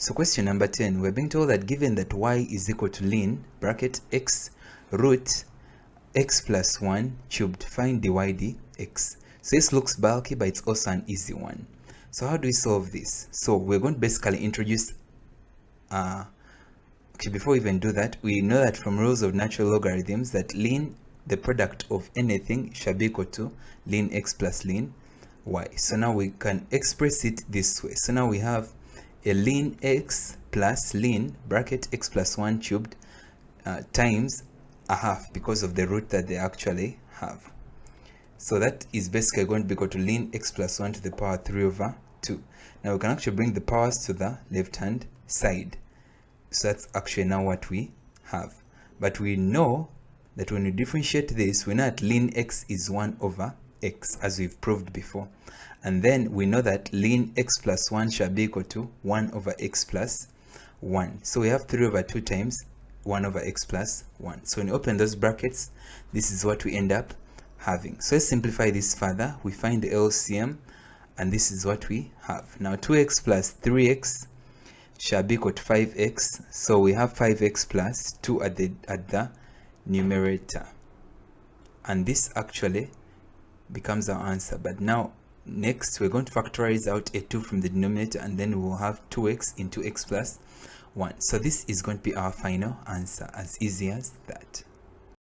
So question number 10, we're being told that given that y is equal to ln bracket x root x plus 1 cubed, find dy dx. So this looks bulky, but it's also an easy one. So how do we solve this? So we're going to basically introduce okay, before we even do that, we know that from rules of natural logarithms that ln the product of anything shall be equal to ln x plus ln y. So now we can express it this way. So now we have a ln x plus ln bracket x plus 1 cubed times a half, because of the root that they actually have. So that is basically going to be equal to ln x plus 1 to the power 3 over 2. Now we can actually bring the powers to the left hand side. So that's actually now what we have. But we know that when we differentiate this, we know that ln x is 1 over x, as we've proved before. And then we know that ln x plus 1 shall be equal to 1 over x plus 1. So we have 3 over 2 times 1 over x plus 1. So when you open those brackets, this is what we end up having. So let's simplify this further. We find the LCM, and this is what we have. Now 2x plus 3x shall be equal to 5x. So we have 5x plus 2 at the numerator. And this actually becomes our answer. But now next we're going to factorize out a 2 from the denominator, and then we'll have 2x into x plus 1. So this is going to be our final answer, as easy as that.